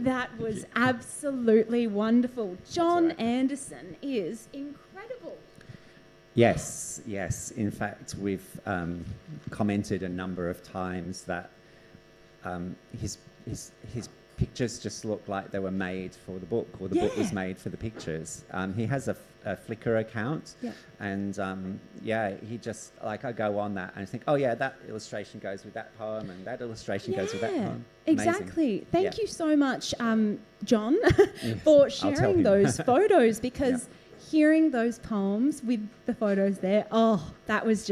That was absolutely wonderful. John Anderson is incredible. Yes. In fact, we've commented a number of times that his pictures just look like they were made for the book, or the book was made for the pictures. He has a Flickr account, and he just, like, I go on that and I think, oh yeah, that illustration goes with that poem, and that illustration goes with that poem. Exactly. Thank you so much, John, for sharing those photos, because hearing those poems with the photos there, that was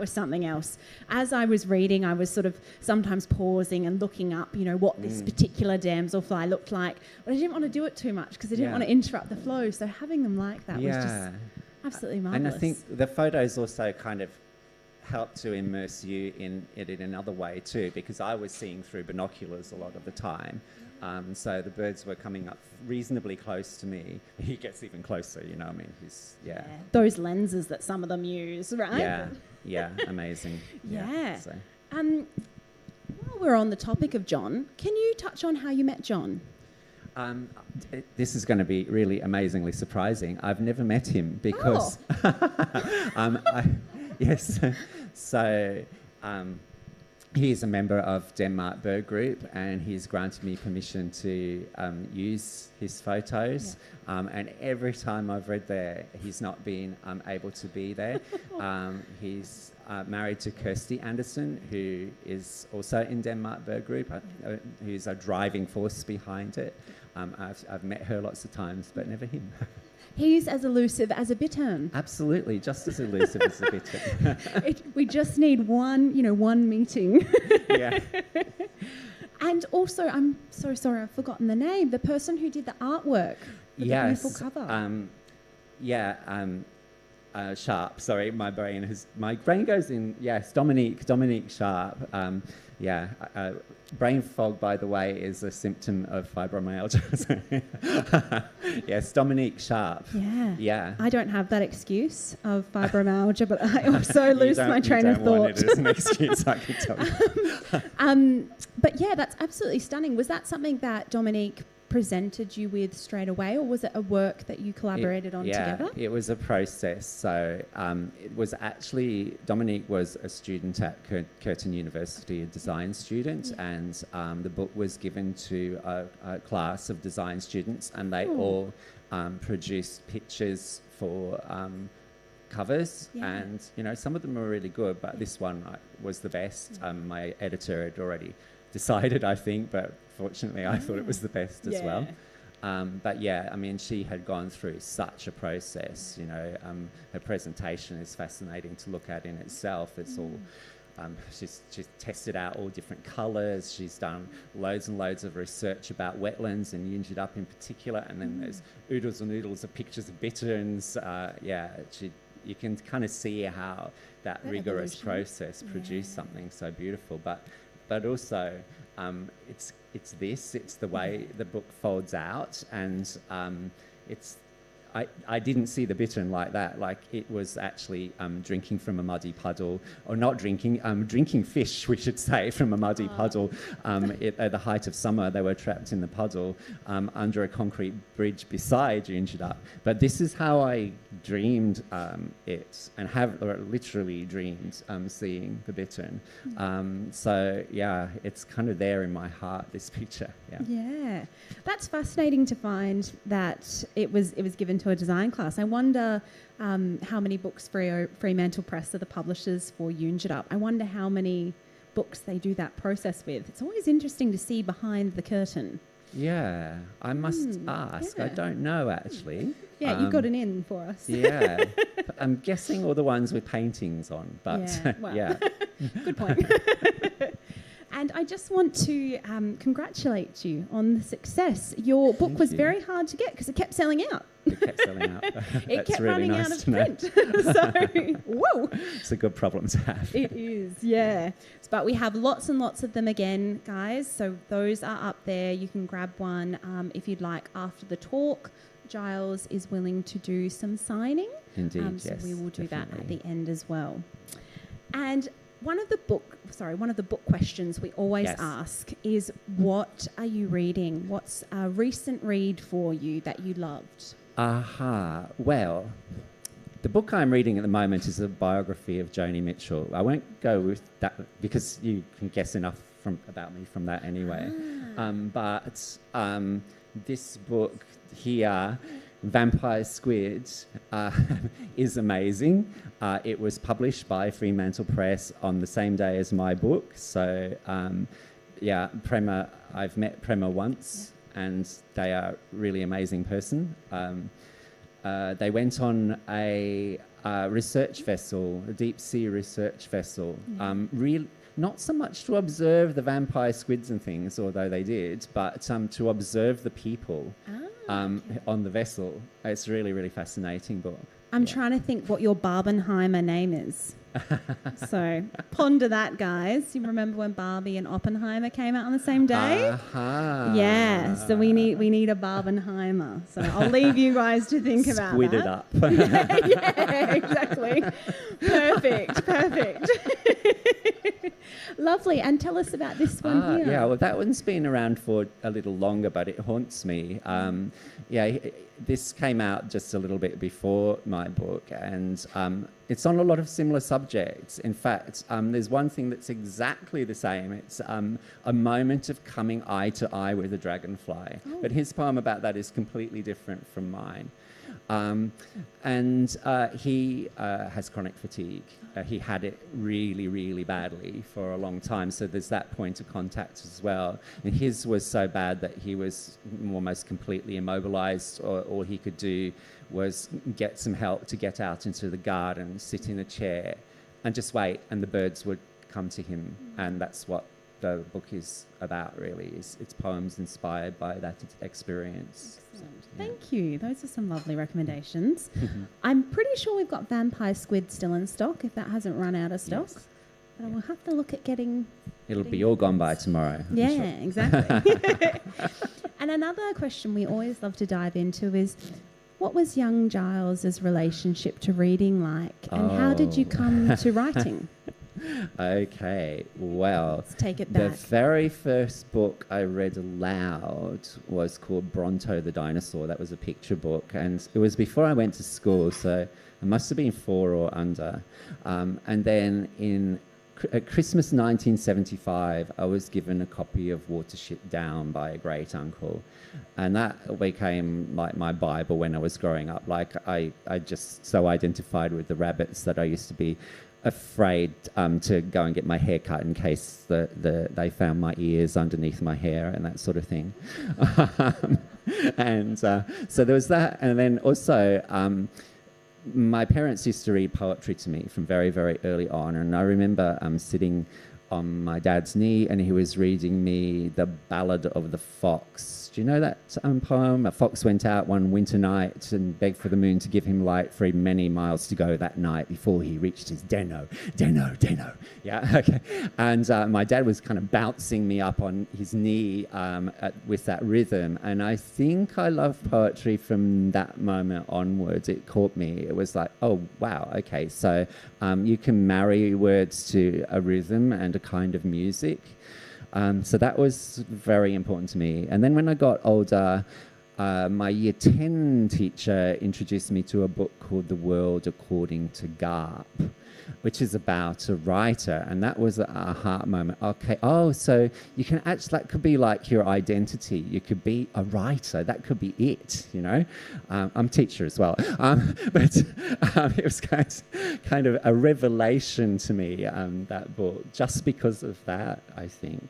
something else. As I was reading, I was sort of sometimes pausing and looking up, what this particular damselfly looked like. But I didn't want to do it too much because I didn't want to interrupt the flow. So having them like that was just absolutely marvellous. And I think the photos also kind of helped to immerse you in it in another way too, because I was seeing through binoculars a lot of the time. So the birds were coming up reasonably close to me. He gets even closer, he's, Those lenses that some of them use, right? Yeah, amazing. So. While we're on the topic of John, can you touch on how you met John? This is going to be really amazingly surprising. I've never met him because... He's a member of Denmark Bird Group, and he's granted me permission to use his photos. And every time I've read there, he's not been able to be there. He's married to Kirsty Andersen, who is also in Denmark Bird Group, who's a driving force behind it. I've met her lots of times, but never him. He's as elusive as a bittern. Absolutely, just as elusive as a bittern. We just need one meeting. And also, I'm so sorry, I've forgotten the name. The person who did the artwork for the beautiful cover. Sharp. Sorry, my brain goes in. Yes, Dominique Sharp. Brain fog, by the way, is a symptom of fibromyalgia. Yes, Dominique Sharp. Yeah. I don't have that excuse of fibromyalgia, but I also lose my train of thought. You don't want it as an excuse, I can tell you. But yeah, that's absolutely stunning. Was that something that Dominique presented you with straight away, or was it a work that you collaborated on together? It was a process. So it was actually, Dominique was a student at Curtin University, a design student, and the book was given to a class of design students, and they all produced pictures for covers, and some of them were really good, but this one was the best. My editor had already decided, I think, but fortunately I thought it was the best as well. But yeah, I mean, she had gone through such a process, her presentation is fascinating to look at in itself. It's all, she's tested out all different colours, she's done loads and loads of research about wetlands and Eungedup in particular, and then there's oodles and oodles of pictures of bitterns. You can kind of see how that rigorous process produced something so beautiful. But also, it's the way the book folds out, and I didn't see the bittern like that. Like, it was actually drinking from a muddy puddle, or not drinking, drinking fish, we should say, from a muddy puddle. At the height of summer, they were trapped in the puddle under a concrete bridge beside Eungedup. But this is how I dreamed it, and have literally dreamed seeing the bittern. So yeah, it's kind of there in my heart, this picture. Yeah, that's fascinating to find that it was given to a design class. I wonder how many books Fremantle Press are the publishers for Eungedup. I wonder how many books they do that process with. It's always interesting to see behind the curtain. Yeah, I must ask. I don't know, actually. Yeah, you got an in for us. Yeah, I'm guessing all the ones with paintings on, but yeah. Good point. And I just want to congratulate you on the success. Your book was very hard to get because it kept selling out. It kept selling out. It kept really running nice out of print. So, whoa. It's a good problem to have. It is, yeah. But we have lots and lots of them again, guys. So those are up there. You can grab one if you'd like after the talk. Giles is willing to do some signing. Indeed, so yes. we will do definitely. that at the end as well. And one of the book questions we always ask is, what are you reading? What's a recent read for you that you loved? Well, the book I'm reading at the moment is a biography of Joni Mitchell. I won't go with that because you can guess enough about me from that anyway. But this book here, Vampire Squid, is amazing. It was published by Fremantle Press on the same day as my book. So, Prema, I've met Prema once, and they are a really amazing person. They went on a research vessel, a deep sea research vessel, not so much to observe the vampire squids and things, although they did, but to observe the people on the vessel. It's a really, really fascinating book. I'm trying to think what your Barbenheimer name is. So ponder that, guys. You remember when Barbie and Oppenheimer came out on the same day? Yeah, so we need a Barbenheimer. So I'll leave you guys to think about Squid that. it up. yeah, exactly. Perfect. Lovely. And tell us about this one here. Yeah, well, that one's been around for a little longer, but it haunts me. This came out just a little bit before my book, and it's on a lot of similar subjects. In fact, there's one thing that's exactly the same. It's a moment of coming eye to eye with a dragonfly. But his poem about that is completely different from mine. He has chronic fatigue. He had it really, really badly for a long time. So there's that point of contact as well. And his was so bad that he was almost completely immobilized. All he could do was get some help to get out into the garden, sit in a chair and just wait. And the birds would come to him. And that's what the book is about, really. It's poems inspired by that experience. Thank you. Those are some lovely recommendations. I'm pretty sure we've got Vampire Squid still in stock, if that hasn't run out of stock. Yes. But we'll have to look at getting... It'll be all gone by tomorrow. Yeah, sure. Exactly. And another question we always love to dive into is, what was young Giles's relationship to reading like, and how did you come to writing? Okay, well, let's take it back. The very first book I read aloud was called Bronto the Dinosaur. That was a picture book, and it was before I went to school, so I must have been 4 or under. And then at Christmas 1975, I was given a copy of Watership Down by a great uncle, and that became like my Bible when I was growing up. Like I just so identified with the rabbits that I used to be afraid to go and get my hair cut in case they found my ears underneath my hair and that sort of thing. So there was that. And then also my parents used to read poetry to me from very, very early on. And I remember sitting on my dad's knee and he was reading me The Ballad of the Fox. Do you know that poem? A fox went out one winter night and begged for the moon to give him light for many miles to go that night before he reached his denno. Yeah, okay. And my dad was kind of bouncing me up on his knee with that rhythm. And I think I loved poetry from that moment onwards. It caught me. It was like, oh, wow, okay. So you can marry words to a rhythm and a kind of music. So that was very important to me. And then when I got older, my Year 10 teacher introduced me to a book called The World According to Garp, which is about a writer. And that was an aha moment. Okay, so you can actually, that could be like your identity. You could be a writer. That could be it, you know. I'm a teacher as well. But it was kind of a revelation to me, that book, just because of that, I think.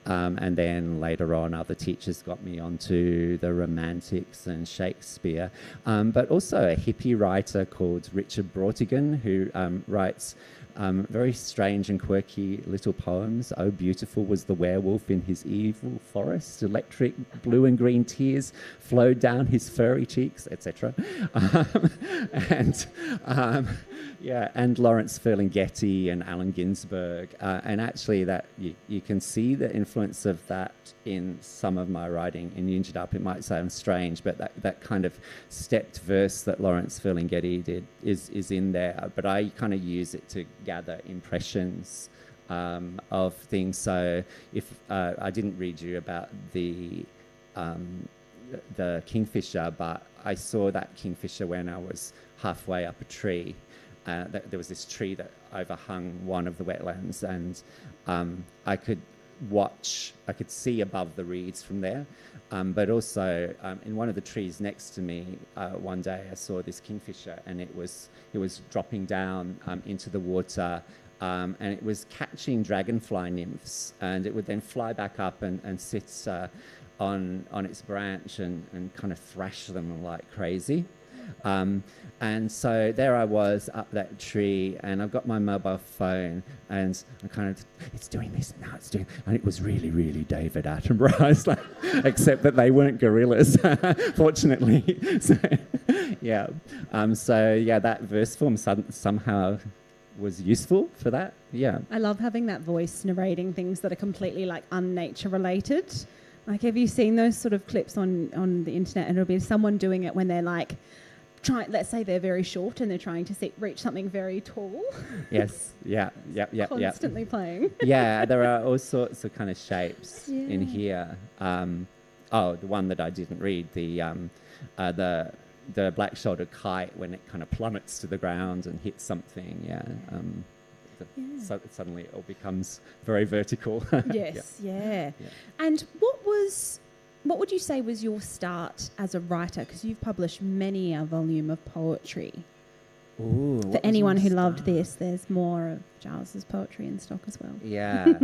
And then later on, other teachers got me onto the Romantics and Shakespeare, but also a hippie writer called Richard Brautigan, who writes very strange and quirky little poems. Oh, beautiful was the werewolf in his evil forest. Electric blue and green tears flowed down his furry cheeks, etc. And Lawrence Ferlinghetti and Allen Ginsberg. And actually that you can see the influence of that in some of my writing. In Eungedup, it might sound strange, but that kind of stepped verse that Lawrence Ferlinghetti did is in there. But I kind of use it to gather impressions of things. So if I didn't read you about the kingfisher, but I saw that kingfisher when I was halfway up a tree. There was this tree that overhung one of the wetlands, and I could see above the reeds from there. But also in one of the trees next to me, one day I saw this kingfisher, and it was dropping down into the water, and it was catching dragonfly nymphs, and it would then fly back up and sit on its branch and kind of thrash them like crazy. And so there I was up that tree, and I've got my mobile phone, and I'm kind of, it's doing this, and now it's doing, and it was really, really David Attenborough, like, except that they weren't gorillas, fortunately. So, yeah. That verse form somehow was useful for that. Yeah. I love having that voice narrating things that are completely like unnature related. Like, have you seen those sort of clips on the internet, and it'll be someone doing it when they're like, let's say they're very short and they're trying to reach something very tall. Yes, yeah. Constantly playing. Yeah, there are all sorts of kind of shapes in here. The one that I didn't read, the black-shouldered kite, when it kind of plummets to the ground and hits something, so suddenly it all becomes very vertical. Yes, yeah. And what would you say was your start as a writer? Because you've published many a volume of poetry. Ooh, for anyone who loved this, there's more of Giles's poetry in stock as well. Yeah.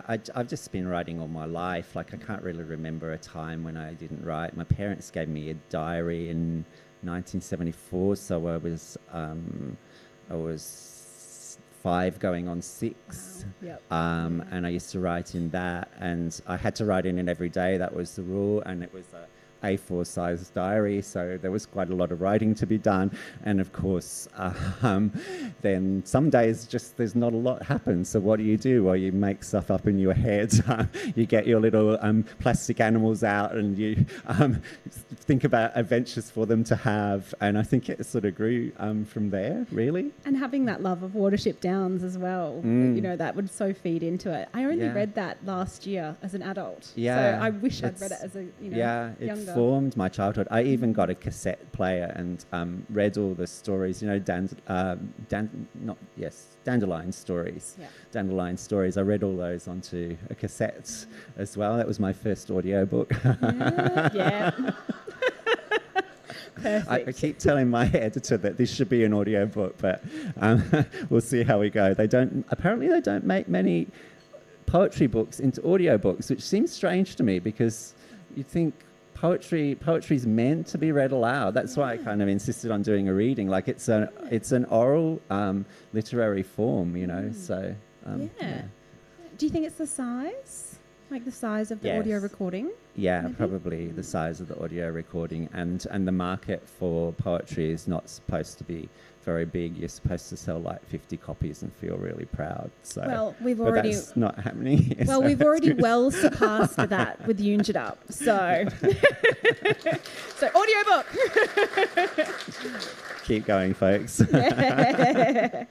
I've just been writing all my life. Like, I can't really remember a time when I didn't write. My parents gave me a diary in 1974, so I was 5 going on 6. Wow. Yep. And I used to write in that, and I had to write in it every day. That was the rule, and it was a A4 size diary, so there was quite a lot of writing to be done. And of course, then some days just there's not a lot happens. So what do? Well, you make stuff up in your head. You get your little plastic animals out, and you think about adventures for them to have. And I think it sort of grew from there, really. And having that love of Watership Downs as well, you know, that would so feed into it. I only read that last year as an adult. Yeah. So I wish I'd read it as a younger. Formed my childhood. I even got a cassette player and read all the stories, Dandelion stories. Yeah. Dandelion stories. I read all those onto a cassette as well. That was my first audiobook. Yeah. Perfect. I keep telling my editor that this should be an audiobook, but we'll see how we go. Apparently they don't make many poetry books into audiobooks, which seems strange to me, because you'd think poetry's meant to be read aloud. That's why I kind of insisted on doing a reading. Like, it's an oral literary form, you know. So Do you think it's the size? Like the size of the audio recording? Yeah, maybe? Probably the size of the audio recording, and the market for poetry is not supposed to be very big. You're supposed to sell like 50 copies and feel really proud. So, well, but that's not happening. Well, we've already well surpassed that with Eungedup. So, so audiobook. Keep going, folks. Yeah.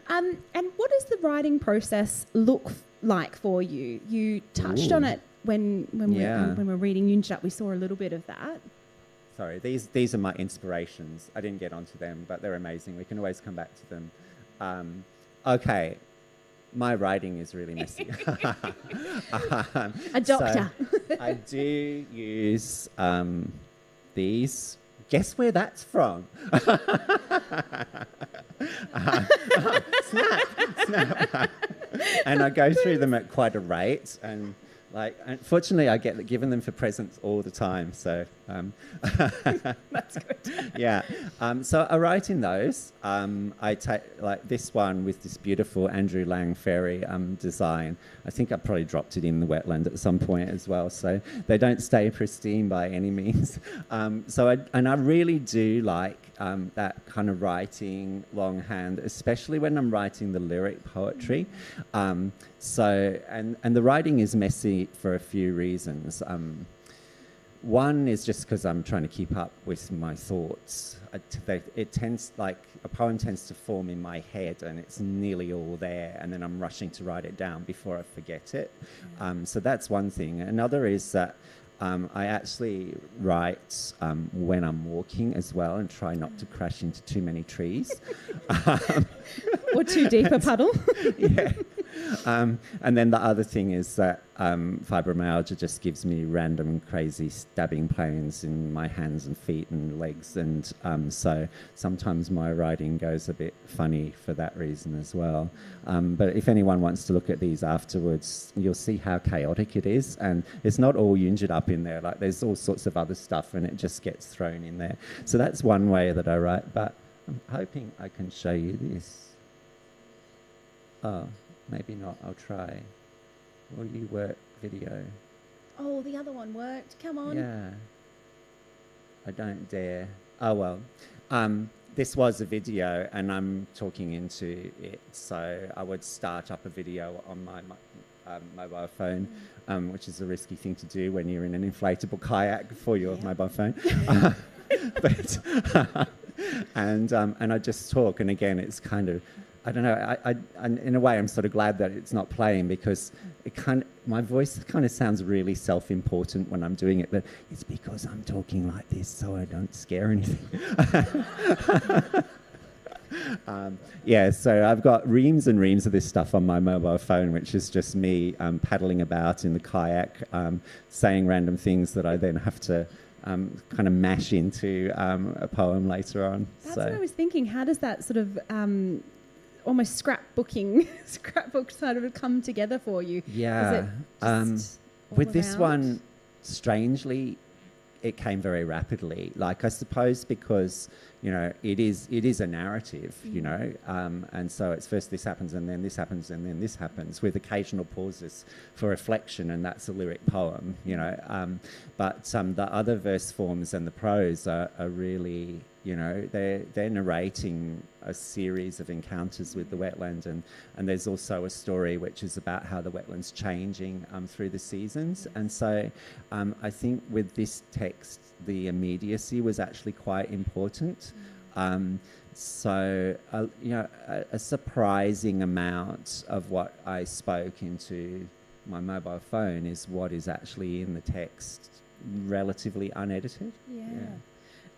And what does the writing process look like for you? You touched on it when we're reading Eungedup. We saw a little bit of that. Sorry, these are my inspirations. I didn't get onto them, but they're amazing. We can always come back to them. Okay, my writing is really messy. A doctor. So I do use these. Guess where that's from? Snap. And I go through them at quite a rate, and unfortunately, I get given them for presents all the time. So that's good. Yeah. So I write in those. I take this one with this beautiful Andrew Lang fairy design. I think I probably dropped it in the wetland at some point as well. So they don't stay pristine by any means. I really do like that kind of writing longhand, especially when I'm writing the lyric poetry. And the writing is messy for a few reasons. One is just because I'm trying to keep up with my thoughts. It tends, like, a poem tends to form in my head and it's nearly all there, and then I'm rushing to write it down before I forget it. So that's one thing. Another is that I actually write when I'm walking as well, and try not to crash into too many trees. Or too deep a puddle. Yeah. And then the other thing is that fibromyalgia just gives me random crazy stabbing pains in my hands and feet and legs, and so sometimes my writing goes a bit funny for that reason as well. But if anyone wants to look at these afterwards, you'll see how chaotic it is, and it's not all Eungedup in there. Like, there's all sorts of other stuff, and it just gets thrown in there. So that's one way that I write, but I'm hoping I can show you this. Oh, maybe not. I'll try. Will you work video? Oh, the other one worked. Come on. Yeah. I don't dare. Oh, well. This was a video, and I'm talking into it. So I would start up a video on my mobile phone, which is a risky thing to do when you're in an inflatable kayak for your mobile phone. And I just talk, and again, it's kind of, I don't know, I in a way I'm sort of glad that it's not playing, because my voice kind of sounds really self-important when I'm doing it, but it's because I'm talking like this so I don't scare anything. So I've got reams and reams of this stuff on my mobile phone, which is just me paddling about in the kayak, saying random things that I then have to kind of mash into a poem later on. That's what I was thinking. How does that sort of almost scrapbook sort of come together for you? Yeah. With this one, strangely, it came very rapidly. Like, I suppose because, you know, it is a narrative, you know, and so it's first this happens and then this happens and then this happens, with occasional pauses for reflection, and that's a lyric poem, you know. But the other verse forms and the prose are really, you know, they're narrating a series of encounters with the wetland, and there's also a story which is about how the wetland's changing through the seasons. And so I think with this text, the immediacy was actually quite important. So you know, a surprising amount of what I spoke into my mobile phone is what is actually in the text, relatively unedited. Yeah.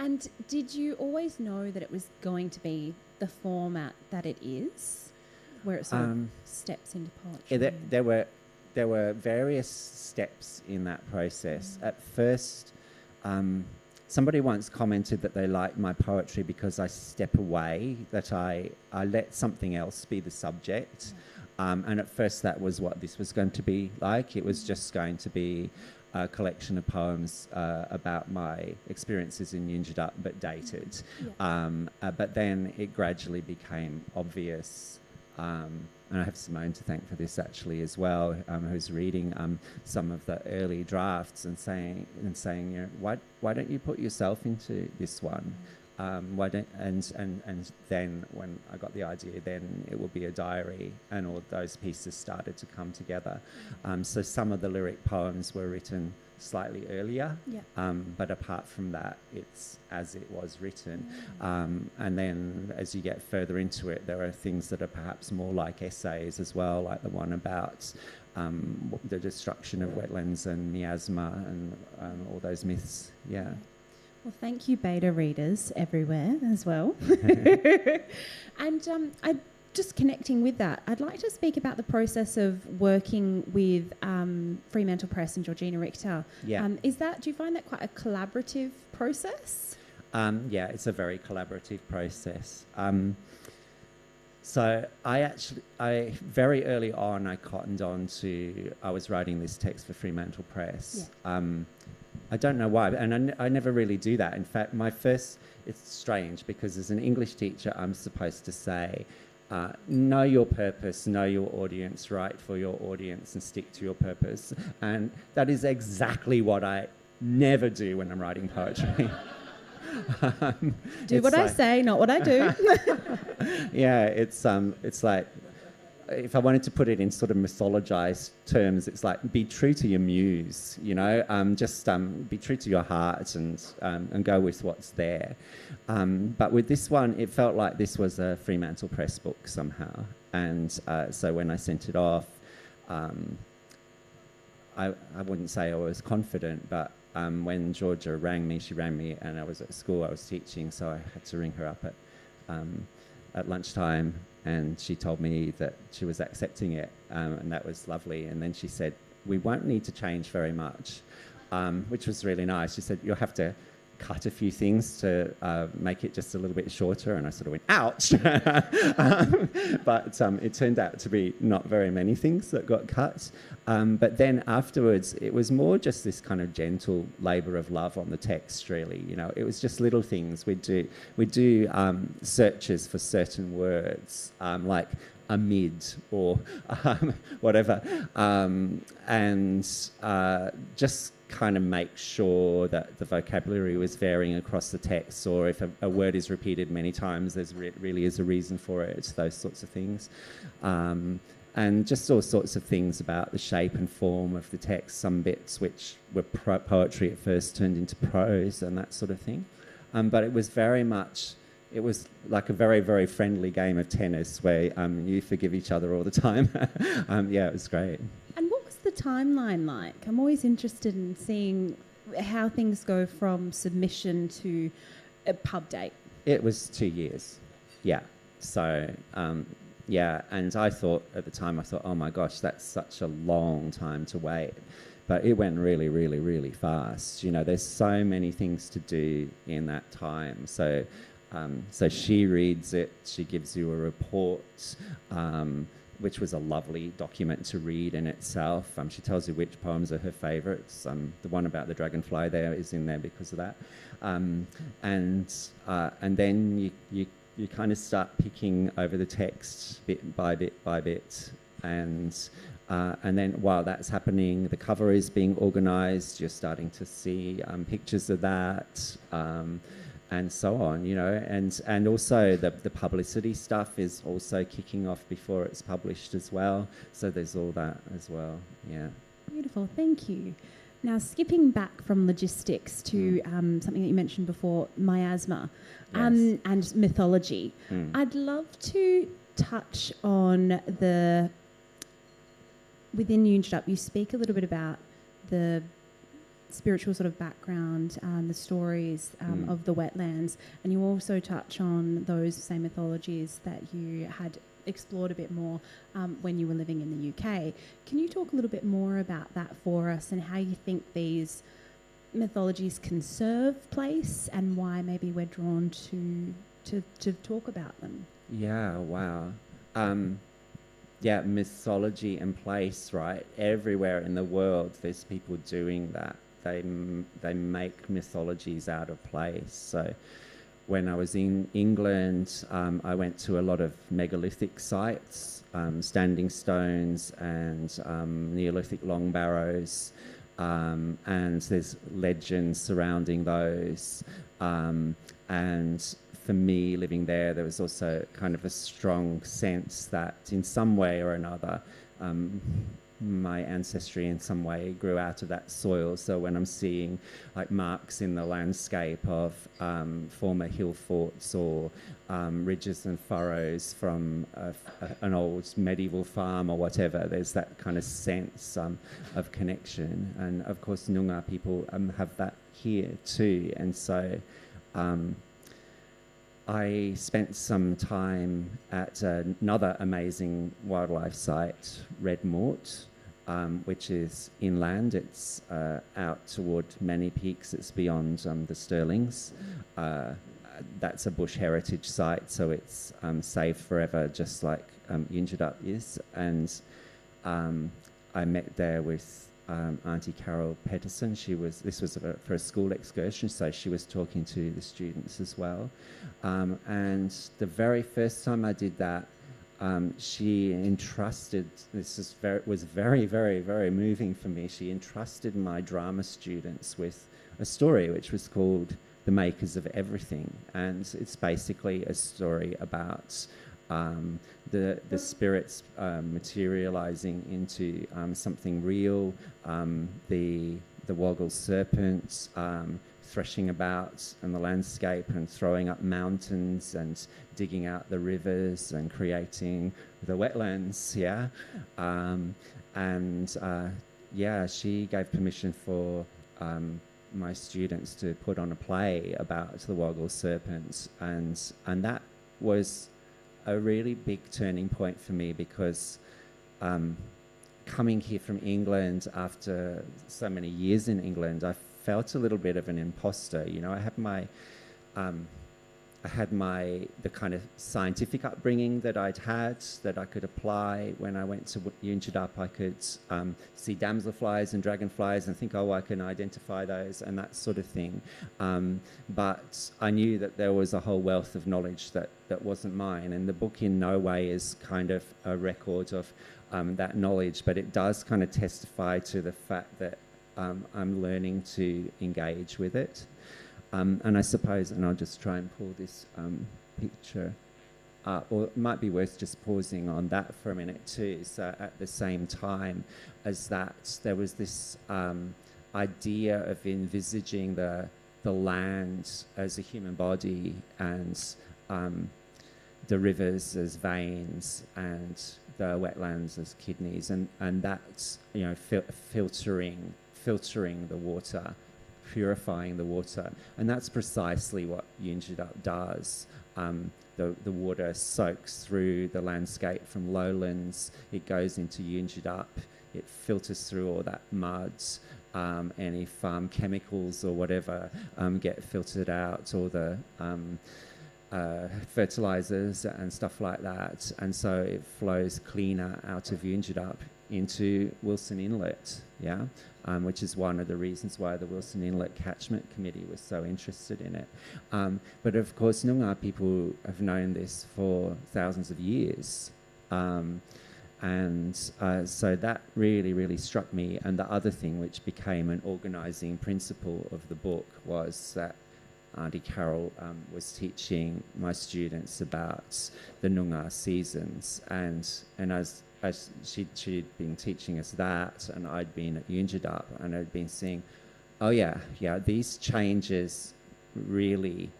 And did you always know that it was going to be the format that it is, where it sort of steps into poetry? Yeah, there were various steps in that process. At first, somebody once commented that they liked my poetry because I step away, that I let something else be the subject. And at first that was what this was going to be like. It was just going to be a collection of poems about my experiences in Eungedup, but dated. But then it gradually became obvious, and I have Simone to thank for this actually as well, who's reading some of the early drafts and saying, you know, why don't you put yourself into this one? Why don't, and then when I got the idea, then it will be a diary, and all those pieces started to come together. So some of the lyric poems were written slightly earlier, but apart from that, it's as it was written. And then as you get further into it, there are things that are perhaps more like essays as well, like the one about the destruction of wetlands and miasma and all those myths. Yeah. Well, thank you, beta readers everywhere as well. And just connecting with that, I'd like to speak about the process of working with Fremantle Press and Georgina Richter. Yeah. Do you find that quite a collaborative process? Yeah, it's a very collaborative process. So I very early on, I cottoned on to, I was writing this text for Fremantle Press. I don't know why, and I never really do that. In fact, it's strange because as an English teacher, I'm supposed to say, know your purpose, know your audience, write for your audience and stick to your purpose. And that is exactly what I never do when I'm writing poetry. Do what I say, not what I do. Yeah, it's like, if I wanted to put it in sort of mythologized terms, it's like be true to your muse, you know, just be true to your heart and go with what's there. But with this one, it felt like this was a Fremantle Press book somehow. And so when I sent it off, I wouldn't say I was confident, but when Georgia she rang me and I was at school, I was teaching, so I had to ring her up at lunchtime, and she told me that she was accepting it, and that was lovely. And then she said, we won't need to change very much, which was really nice. She said, you'll have to cut a few things to make it just a little bit shorter, and I sort of went, ouch! But it turned out to be not very many things that got cut. But then afterwards, it was more just this kind of gentle labour of love on the text, really. You know, it was just little things. We'd do searches for certain words, like amid or whatever, and just kind of make sure that the vocabulary was varying across the text, or if a word is repeated many times, there's really is a reason for it. It's those sorts of things. And just all sorts of things about the shape and form of the text, some bits which were poetry at first turned into prose and that sort of thing. But it was very much, it was like a very, very friendly game of tennis where you forgive each other all the time. Yeah, it was great. And what was the timeline like? I'm always interested in seeing how things go from submission to a pub date. It was 2 years, yeah. So, yeah, and I thought at the time, oh my gosh, that's such a long time to wait. But it went really, really, really fast. You know, there's so many things to do in that time. So she reads it, she gives you a report, which was a lovely document to read in itself. She tells you which poems are her favourites. The one about the dragonfly there is in there because of that. And then you kind of start picking over the text bit by bit by bit. And then while that's happening, the cover is being organised. You're starting to see pictures of that. And so on, you know, and also the publicity stuff is also kicking off before it's published as well. So there's all that as well, yeah. Beautiful, thank you. Now, skipping back from logistics to something that you mentioned before, miasma, Yes. and mythology. I'd love to touch on within Eungedup, you speak a little bit about the spiritual sort of background and the stories of the wetlands, and you also touch on those same mythologies that you had explored a bit more when you were living in the UK. Can you talk a little bit more about that for us and how you think these mythologies can serve place and why maybe we're drawn to talk about them? Yeah, wow. Yeah, mythology and place, right? Everywhere in the world there's people doing that. They make mythologies out of place. So when I was in England, I went to a lot of megalithic sites, standing stones and Neolithic long barrows, and there's legends surrounding those. And for me, living there was also kind of a strong sense that in some way or another, my ancestry in some way grew out of that soil. So when I'm seeing like marks in the landscape of former hill forts or ridges and furrows from an old medieval farm or whatever, there's that kind of sense of connection. And of course, Noongar people have that here too. And so I spent some time at another amazing wildlife site, Red Mort, which is inland. It's out toward many peaks. It's beyond the Stirlings. That's a bush heritage site, so it's saved forever, just like Eungedup is. And I met there with Auntie Carol Petterson. This was for a school excursion, so she was talking to the students as well. And the very first time I did that, she entrusted, was very, very, very moving for me. She entrusted my drama students with a story which was called The Makers of Everything. And it's basically a story about the spirits materializing into something real, the woggle serpent threshing about in the landscape and throwing up mountains and digging out the rivers and creating the wetlands, she gave permission for my students to put on a play about the woggle serpent, and that was a really big turning point for me, because coming here from England after so many years in England, I felt a little bit of an imposter. You know, I had the kind of scientific upbringing that I'd had, that I could apply when I went to Eungedup. I could see damselflies and dragonflies and think, oh, I can identify those and that sort of thing. But I knew that there was a whole wealth of knowledge that wasn't mine. And the book in no way is kind of a record of that knowledge, but it does kind of testify to the fact that I'm learning to engage with it. And I suppose, and I'll just try and pull this picture up, or it might be worth just pausing on that for a minute too. So at the same time as that, there was this idea of envisaging the land as a human body, and the rivers as veins, and the wetlands as kidneys, and that's, you know, filtering the water, purifying the water. And that's precisely what Eungedup does. The water soaks through the landscape from lowlands, it goes into Eungedup, it filters through all that mud, and if chemicals or whatever get filtered out, or the fertilizers and stuff like that, and so it flows cleaner out of Eungedup into Wilson Inlet, which is one of the reasons why the Wilson Inlet Catchment Committee was so interested in it. But of course, Noongar people have known this for thousands of years. So that really, really struck me. And the other thing which became an organising principle of the book was that Auntie Carol was teaching my students about the Noongar seasons, and as she'd been teaching us that, and I'd been at Eungedup, and I'd been seeing, these changes really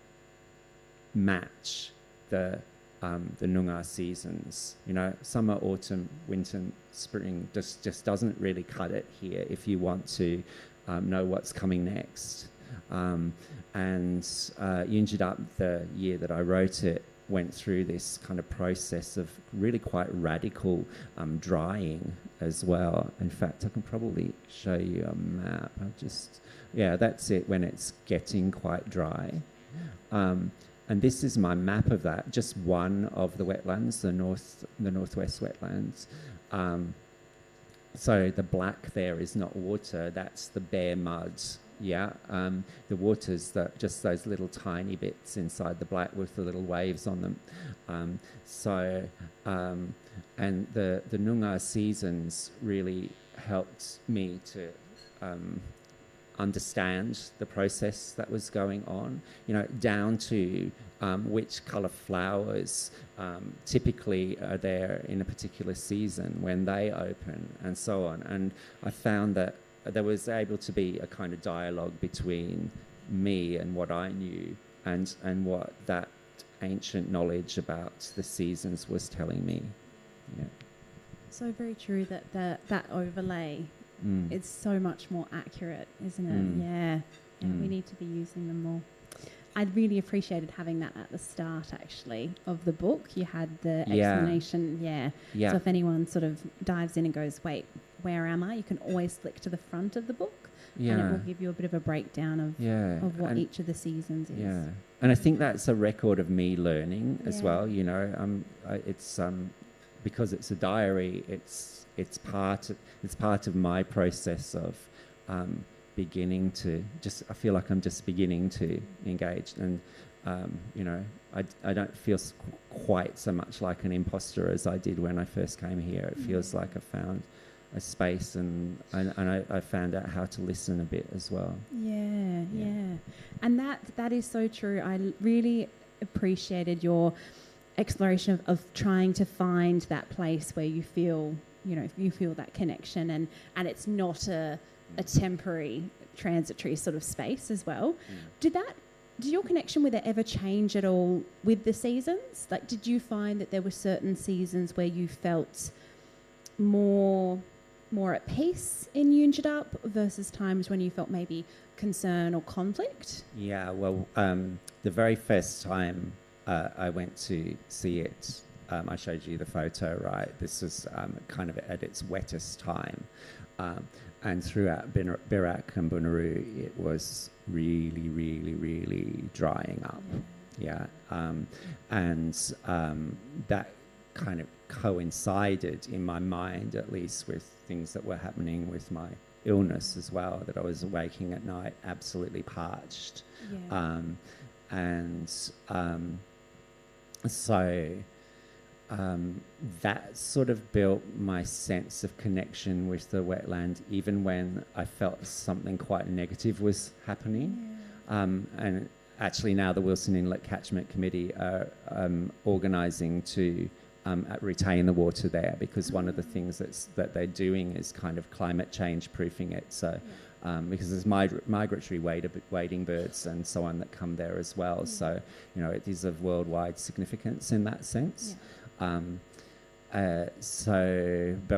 match the Noongar seasons. You know, summer, autumn, winter, spring just doesn't really cut it here if you want to know what's coming next. Eungedup, the year that I wrote it, went through this kind of process of really quite radical drying as well. In fact, I can probably show you a map. That's it, when it's getting quite dry. And this is my map of that, just one of the wetlands, the northwest wetlands. So the black there is not water, that's the bare mud. The water's just those little tiny bits inside the black with the little waves on them. And the Noongar seasons really helped me to understand the process that was going on, you know, down to which colour flowers typically are there in a particular season when they open, and so on. And I found that there was able to be a kind of dialogue between me and what I knew, and what that ancient knowledge about the seasons was telling me. So very true that overlay is so much more accurate, isn't it? We need to be using them more. I'd really appreciated having that at the start, actually, of the book. You had the explanation, So if anyone sort of dives in and goes, wait, where am I? You can always flick to the front of the book, and it will give you a bit of a breakdown of what each of the seasons is. Yeah, and I think that's a record of me learning as well. You know, it's because it's a diary. It's part of my process of beginning to I feel like I'm just beginning to engage, and you know, I don't feel quite so much like an imposter as I did when I first came here. It feels like I found a space, and I found out how to listen a bit as well. And that is so true. I really appreciated your exploration of trying to find that place where you feel, you feel that connection, and it's not a temporary, transitory sort of space as well. Did your connection with it ever change at all with the seasons? Like, did you find that there were certain seasons where you felt more at peace in Eungedup versus times when you felt maybe concern or conflict? Yeah, well, the very first time I went to see it, I showed you the photo, right? This was kind of at its wettest time. And throughout Birak and Bunuru, it was really, really, really drying up. Yeah. And that kind of coincided in my mind, at least, with things that were happening with my illness as well, that I was waking at night absolutely parched. Yeah. So that sort of built my sense of connection with the wetland, even when I felt something quite negative was happening. Yeah. And actually now the Wilson Inlet Catchment Committee are organising to retain the water there, because one of the things that they're doing is kind of climate change proofing it. So because there's migratory wading birds and so on that come there as well. So, it is of worldwide significance in that sense. But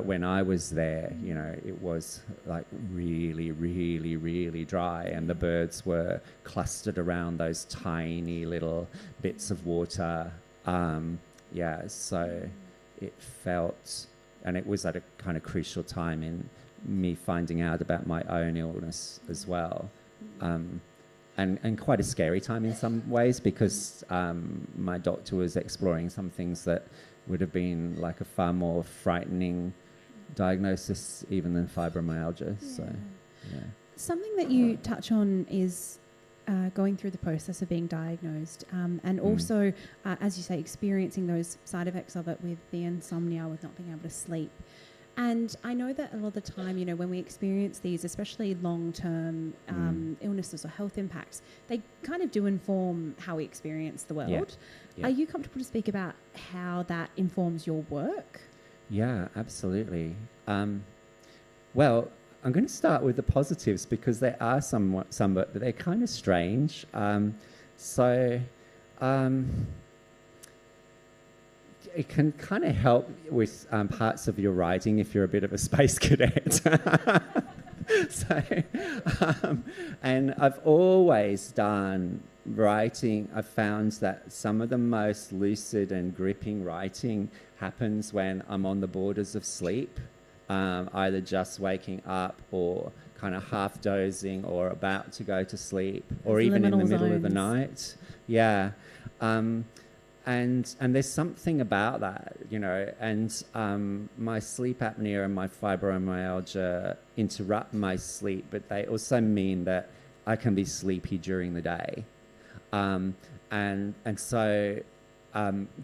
when I was there, it was like really, really, really dry, and the birds were clustered around those tiny little bits of water. So it felt, and it was at a kind of crucial time in me finding out about my own illness as well. And quite a scary time in some ways, because my doctor was exploring some things that would have been like a far more frightening diagnosis even than fibromyalgia. Yeah. So, yeah. Something that you touch on is going through the process of being diagnosed, and also, as you say, experiencing those side effects of it with the insomnia, with not being able to sleep. And I know that a lot of the time, when we experience these, especially long-term illnesses or health impacts, they kind of do inform how we experience the world. Yeah. Are you comfortable to speak about how that informs your work? Yeah, absolutely. Well, I'm going to start with the positives, because there are some, but they're kind of strange. It can kind of help with parts of your writing if you're a bit of a space cadet. And I've always done writing. I've found that some of the most lucid and gripping writing happens when I'm on the borders of sleep, either just waking up or kind of half dozing or about to go to sleep, or even in the middle of the night. Yeah. And there's something about that, and my sleep apnea and my fibromyalgia interrupt my sleep, but they also mean that I can be sleepy during the day. So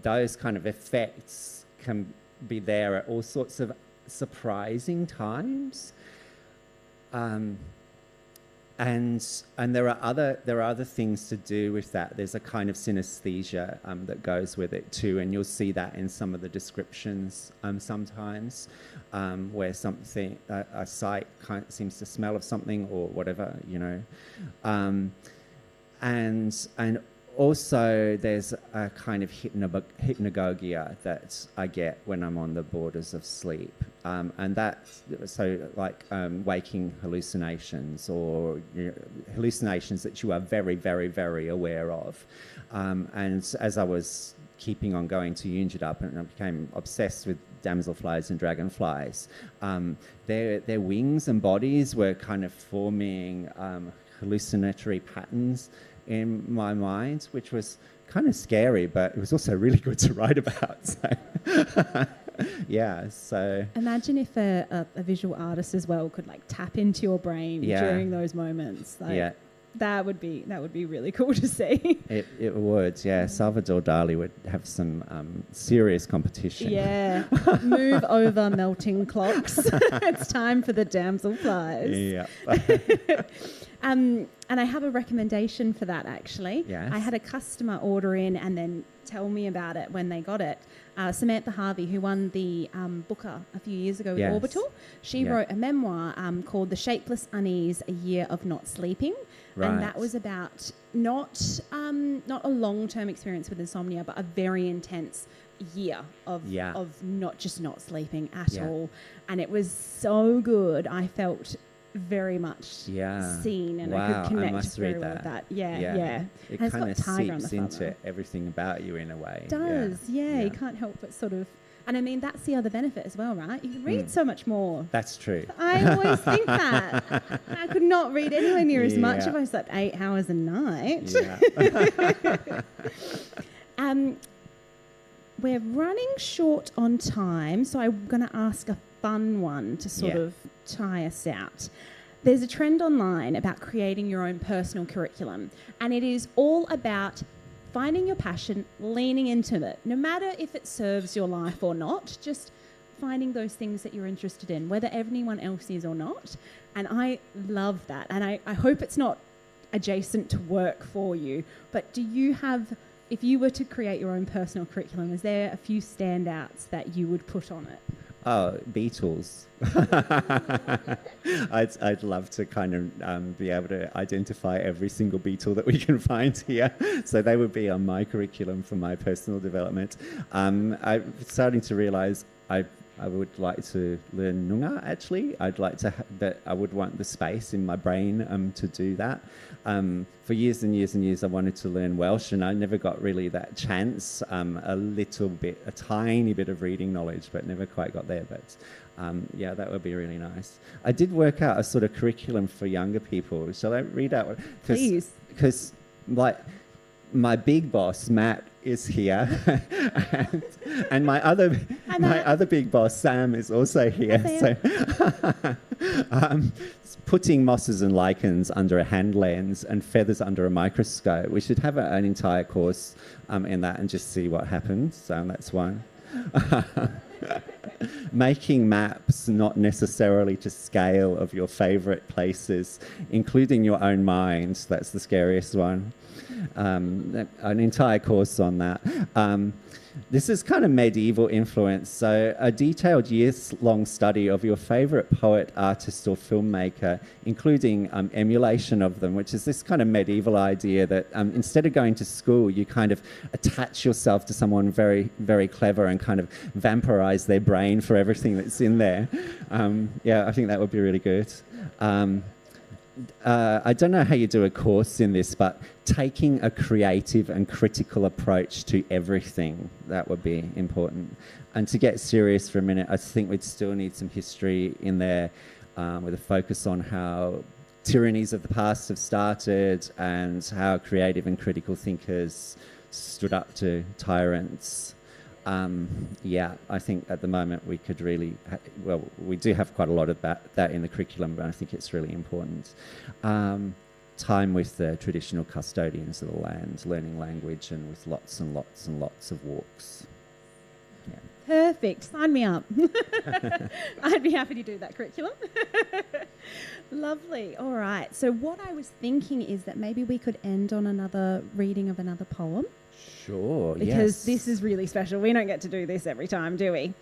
those kind of effects can be there at all sorts of surprising times. And there are other things to do with that. There's a kind of synesthesia that goes with it too, and you'll see that in some of the descriptions sometimes, where something a sight kind of seems to smell of something or whatever, and also there's a kind of hypnagogia that I get when I'm on the borders of sleep, and that's waking hallucinations, or hallucinations that you are very, very, very aware of. And as I was keeping on going to Eungedup, and I became obsessed with damselflies and dragonflies, their wings and bodies were kind of forming hallucinatory patterns in my mind, which was kind of scary, but it was also really good to write about. So, so imagine if a visual artist as well could tap into your brain during those moments. That would be really cool to see. It would, yeah. Salvador Dali would have some serious competition. Yeah, move over melting clocks. It's time for the damselflies. Yeah. And I have a recommendation for that, actually. Yes. I had a customer order in and then tell me about it when they got it. Samantha Harvey, who won the Booker a few years ago with Orbital, she wrote a memoir called The Shapeless Unease, A Year of Not Sleeping. Right. And that was about not a long-term experience with insomnia, but a very intense year of not sleeping at all. And it was so good. I felt very much seen, and I could connect very well with that. It kind of seeps into everything about you in a way. It does, you can't help but sort of. And I mean, that's the other benefit as well, right? You can read so much more. That's true. I always think that. I could not read anywhere near as much if I slept 8 hours a night. We're running short on time, so I'm going to ask a fun one to sort of tie us out. There's a trend online about creating your own personal curriculum, and it is all about finding your passion, leaning into it, no matter if it serves your life or not, just finding those things that you're interested in, whether anyone else is or not. And I love that. And I hope it's not adjacent to work for you, but do you have, if you were to create your own personal curriculum, is there a few standouts that you would put on it? Oh, Beatles. I'd love to kind of be able to identify every single Beatle that we can find here. So they would be on my curriculum for my personal development. I'm starting to realise I would like to learn Noongar, actually. I'd like to that I would want the space in my brain to do that. For years and years and years, I wanted to learn Welsh, and I never got really that chance. A tiny bit of reading knowledge, but never quite got there. But that would be really nice. I did work out a sort of curriculum for younger people. Shall I read out? Please. Because, like, my big boss, Matt, is here, and my other big boss, Sam, is also here. So, putting mosses and lichens under a hand lens and feathers under a microscope. We should have an entire course in that and just see what happens. So that's one. Making maps, not necessarily to scale, of your favourite places, including your own mind. That's the scariest one. An entire course on that. This is kind of medieval influence, so a detailed years-long study of your favourite poet, artist or filmmaker, including emulation of them, which is this kind of medieval idea that instead of going to school, you kind of attach yourself to someone very, very clever and kind of vampirize their brain for everything that's in there. I think that would be really good. I don't know how you do a course in this, but taking a creative and critical approach to everything, that would be important. And to get serious for a minute, I think we'd still need some history in there with a focus on how tyrannies of the past have started and how creative and critical thinkers stood up to tyrants. I think at the moment we could really, we do have quite a lot of that in the curriculum, but I think it's really important. Time with the traditional custodians of the land, learning language, and with lots and lots and lots of walks. Yeah. Perfect. Sign me up. I'd be happy to do that curriculum. Lovely. All right. So what I was thinking is that maybe we could end on another reading of another poem. Sure, because this is really special. We don't get to do this every time, do we?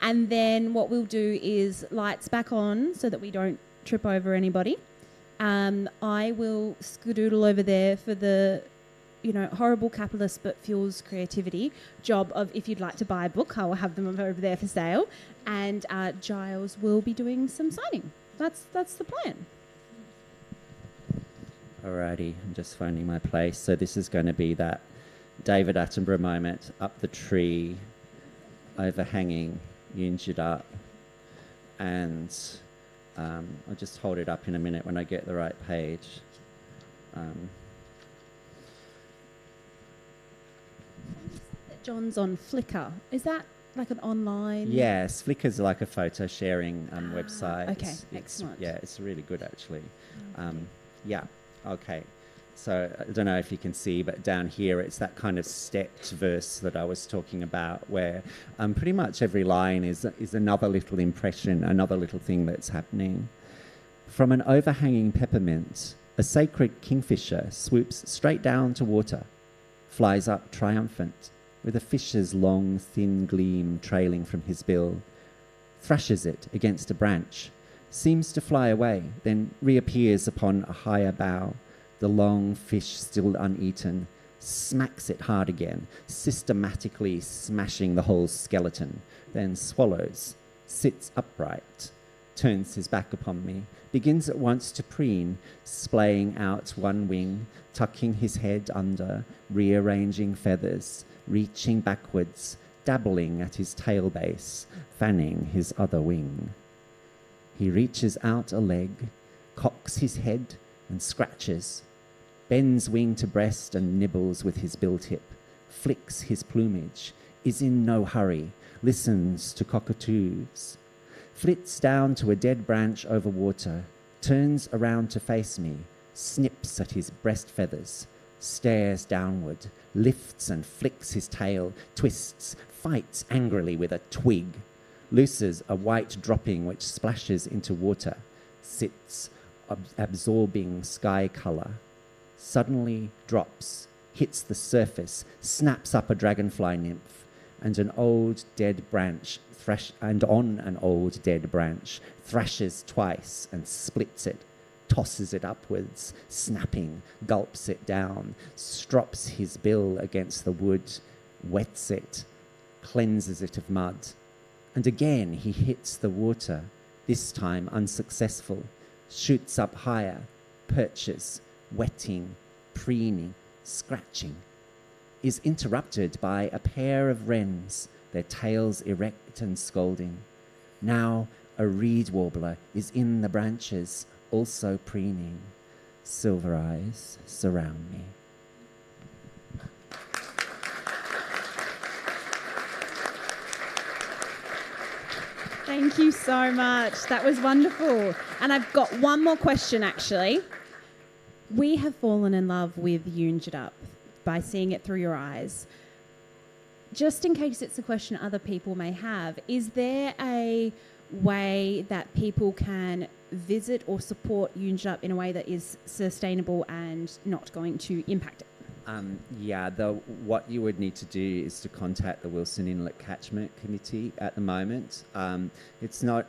And then what we'll do is lights back on so that we don't trip over anybody. I will skedoodle over there for the, horrible capitalist but fuels creativity job of, if you'd like to buy a book, I will have them over there for sale. And Giles will be doing some signing. That's the plan. Alrighty, I'm just finding my place. So this is going to be that David Attenborough moment, up the tree, overhanging Eungedup, and I'll just hold it up in a minute when I get the right page. John's on Flickr. Is that like an online? Yes, Flickr's like a photo sharing website. Okay, excellent. It's really good actually. Okay. So I don't know if you can see, but down here it's that kind of stepped verse that I was talking about, where pretty much every line is another little impression, another little thing that's happening. From an overhanging peppermint, A sacred kingfisher swoops straight down to water, flies up triumphant, with a fisher's long, thin gleam trailing from his bill, thrashes it against a branch, seems to fly away, then reappears upon a higher bough, the long fish still uneaten, smacks it hard again, systematically smashing the whole skeleton, then swallows, sits upright, turns his back upon me, begins at once to preen, splaying out one wing, tucking his head under, rearranging feathers, reaching backwards, dabbling at his tail base, fanning his other wing. He reaches out a leg, cocks his head and scratches, bends wing to breast and nibbles with his bill tip, flicks his plumage, is in no hurry, listens to cockatoos, flits down to a dead branch over water, turns around to face me, snips at his breast feathers, stares downward, lifts and flicks his tail, twists, fights angrily with a twig, looses a white dropping which splashes into water, sits, absorbing sky colour, suddenly drops, hits the surface, snaps up a dragonfly nymph, and on an old dead branch, thrashes twice and splits it, tosses it upwards, snapping, gulps it down, strops his bill against the wood, wets it, cleanses it of mud. And again he hits the water, this time unsuccessful, shoots up higher, perches, wetting, preening, scratching, is interrupted by a pair of wrens, their tails erect and scolding. Now a reed warbler is in the branches, also preening. Silver eyes surround me. Thank you so much. That was wonderful. And I've got one more question, actually. We have fallen in love with Eungedup by seeing it through your eyes. Just in case it's a question other people may have, is there a way that people can visit or support Eungedup in a way that is sustainable and not going to impact it? What you would need to do is to contact the Wilson Inlet Catchment Committee at the moment. It's not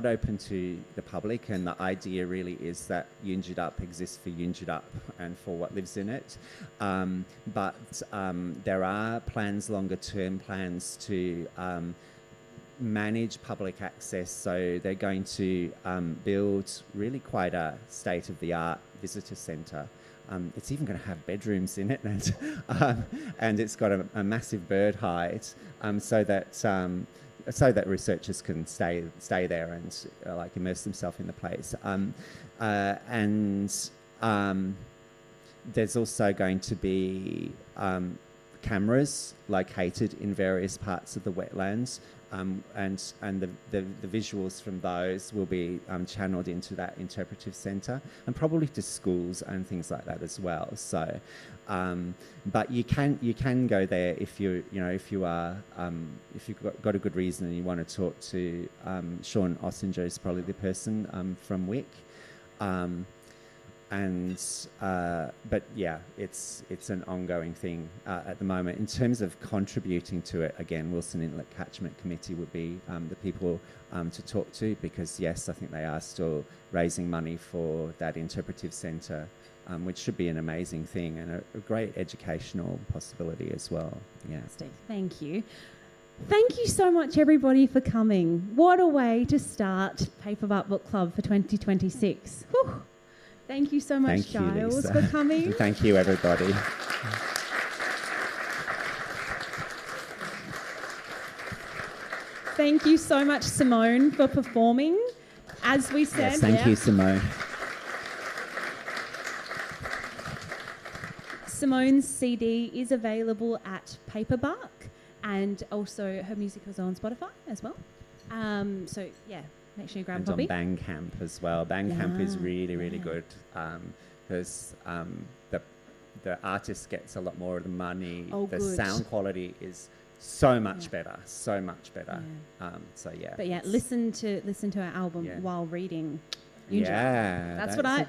open to the public, and the idea really is that Eungedup exists for Eungedup and for what lives in it. But there are plans, longer term plans to manage public access, so they're going to build really quite a state-of-the-art visitor centre. It's even going to have bedrooms in it, and it's got a massive bird hide, so that researchers can stay there and immerse themselves in the place. There's also going to be cameras located in various parts of the wetlands. And the visuals from those will be channeled into that interpretive centre, and probably to schools and things like that as well. So, but you can go there if you've got a good reason and you want to talk to Sean Ossinger is probably the person from WIC. But yeah, it's an ongoing thing at the moment. In terms of contributing to it, again, Wilson Inlet Catchment Committee would be the people to talk to, because yes, I think they are still raising money for that interpretive centre, which should be an amazing thing and a great educational possibility as well. Yeah. Thank you. Thank you so much, everybody, for coming. What a way to start Paperbark Book Club for 2026. Whew. Thank you so much, Giles, for coming. Thank you, everybody. Thank you so much, Simone, for performing. As we said... Yes, thank you, Simone. Simone's CD is available at Paperbark, and also her music is on Spotify as well. So, yeah. Make sure you grab a copy. And on Bandcamp as well. Bandcamp is really, really good, because the artist gets a lot more of the money. The sound quality is so much better, so much better. But yeah, listen to our album while reading. Eungedup. Yeah, That's what I did.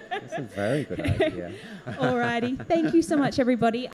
That's a very good idea. Alrighty. Thank you so much, everybody.